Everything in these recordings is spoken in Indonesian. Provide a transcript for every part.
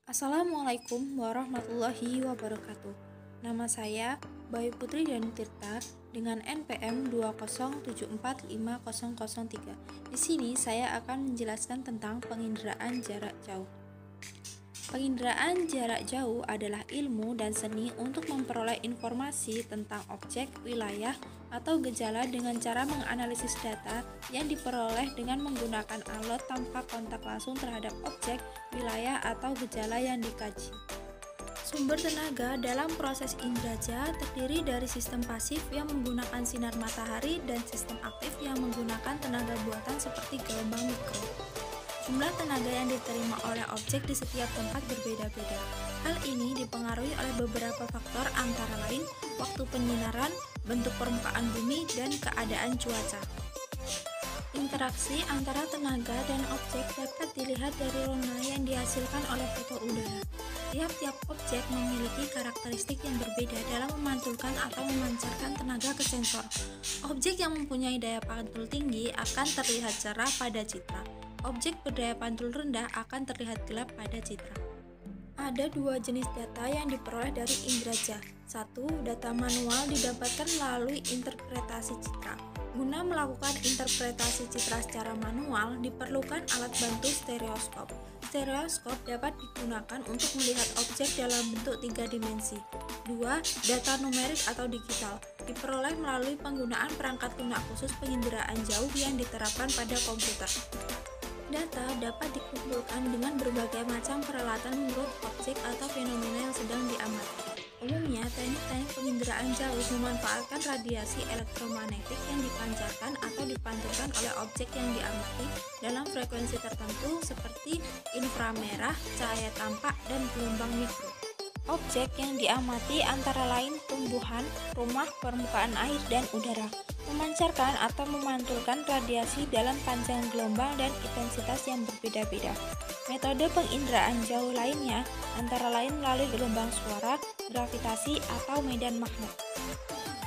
Assalamualaikum warahmatullahi wabarakatuh. Nama saya Bayu Putri Danutirta dengan NPM 207450003. Di sini saya akan menjelaskan tentang penginderaan jarak jauh. Penginderaan jarak jauh adalah ilmu dan seni untuk memperoleh informasi tentang objek, wilayah, atau gejala dengan cara menganalisis data yang diperoleh dengan menggunakan alat tanpa kontak langsung terhadap objek, wilayah, atau gejala yang dikaji. Sumber tenaga dalam proses inderaja terdiri dari sistem pasif yang menggunakan sinar matahari dan sistem aktif yang menggunakan tenaga buatan seperti gelombang mikro. Jumlah tenaga yang diterima oleh objek di setiap tempat berbeda-beda. Hal ini dipengaruhi oleh beberapa faktor antara lain waktu penyinaran, bentuk permukaan bumi, dan keadaan cuaca. Interaksi antara tenaga dan objek dapat dilihat dari warna yang dihasilkan oleh foto udara. Tiap-tiap objek memiliki karakteristik yang berbeda dalam memantulkan atau memancarkan tenaga ke sensor. Objek yang mempunyai daya pantul tinggi akan terlihat cerah pada citra. Objek berdaya pantul rendah akan terlihat gelap pada citra. Ada dua jenis data yang diperoleh dari inderaja. Satu, data manual didapatkan melalui interpretasi citra. Guna melakukan interpretasi citra secara manual, diperlukan alat bantu stereoskop. Stereoskop dapat digunakan untuk melihat objek dalam bentuk 3 dimensi. 2. Data numerik atau digital diperoleh melalui penggunaan perangkat lunak khusus penginderaan jauh yang diterapkan pada komputer. Data dapat dikumpulkan dengan berbagai macam peralatan menurut objek atau fenomena yang sedang diamati. Umumnya, teknik-teknik penginderaan jauh memanfaatkan radiasi elektromagnetik yang dipancarkan atau dipantulkan oleh objek yang diamati dalam frekuensi tertentu seperti inframerah, cahaya tampak, dan gelombang mikro. Objek yang diamati antara lain tumbuhan, rumah, permukaan air, dan udara, memancarkan atau memantulkan radiasi dalam panjang gelombang dan intensitas yang berbeda-beda. Metode penginderaan jauh lainnya antara lain melalui gelombang suara, gravitasi, atau medan magnet.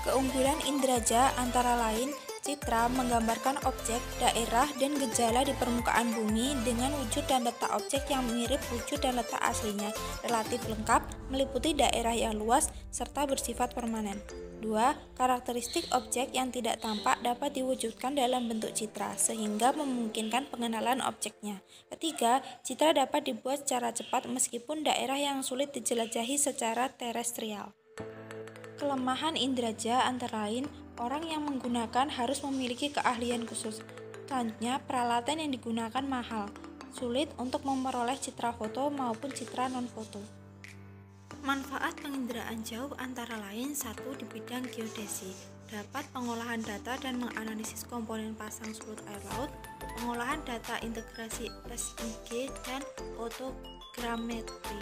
Keunggulan inderaja antara lain citra menggambarkan objek, daerah, dan gejala di permukaan bumi dengan wujud dan letak objek yang mirip wujud dan letak aslinya, relatif lengkap, meliputi daerah yang luas, serta bersifat permanen. 2. Karakteristik objek yang tidak tampak dapat diwujudkan dalam bentuk citra, sehingga memungkinkan pengenalan objeknya. 3. Citra dapat dibuat secara cepat meskipun daerah yang sulit dijelajahi secara terestrial. Kelemahan inderaja antara lain, orang yang menggunakan harus memiliki keahlian khusus. Selanjutnya, peralatan yang digunakan mahal, sulit untuk memperoleh citra foto maupun citra non-foto. Manfaat penginderaan jauh antara lain 1. Di bidang geodesi, dapat pengolahan data dan menganalisis komponen pasang surut air laut, pengolahan data integrasi SIG dan fotogrametri.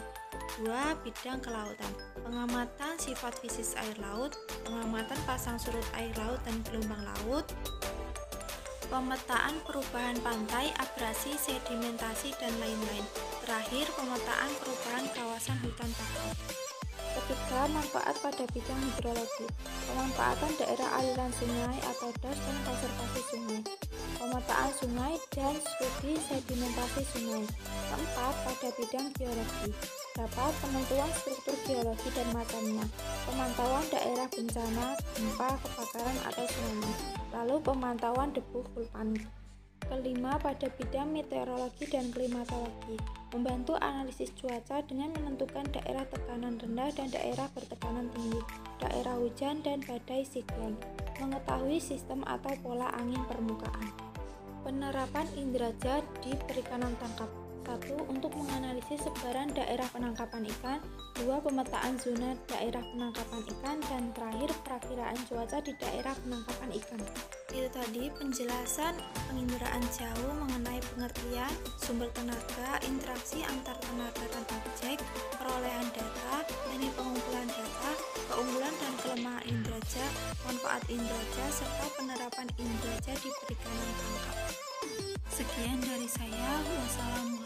2. Bidang kelautan, pengamatan sifat fisik air laut, pengamatan pasang surut air laut dan gelombang laut, pemetaan perubahan pantai, abrasi, sedimentasi, dan lain-lain. Terakhir, pemetaan perubahan kawasan hutan bakau. Ketiga, manfaat pada bidang hidrologi, pemanfaatan daerah aliran sungai atau das dan konservasi sungai, pemetaan sungai dan studi sedimentasi sungai. Keempat, pada bidang geologi, dapat penentuan struktur geologi dan macamnya, pemantauan daerah bencana, gempa, kebakaran atau tsunami, lalu pemantauan debu vulkanik. Kelima, pada bidang meteorologi dan klimatologi, membantu analisis cuaca dengan menentukan daerah tekanan rendah dan daerah bertekanan tinggi, daerah hujan dan badai siklon, mengetahui sistem atau pola angin permukaan. Penerapan inderaja di perikanan tangkap. 1. Untuk menganalisis sebaran daerah penangkapan ikan. 2. Pemetaan zona daerah penangkapan ikan. Dan terakhir, perakiraan cuaca di daerah penangkapan ikan. Itu tadi penjelasan penginderaan jauh mengenai pengertian, sumber tenaga, interaksi antar tenaga dan objek, perolehan data, teknik pengumpulan data, keunggulan dan kelemahan inderaja, manfaat inderaja, serta penerapan inderaja di perikanan tangkap. Sekian dari saya. Wassalamualaikum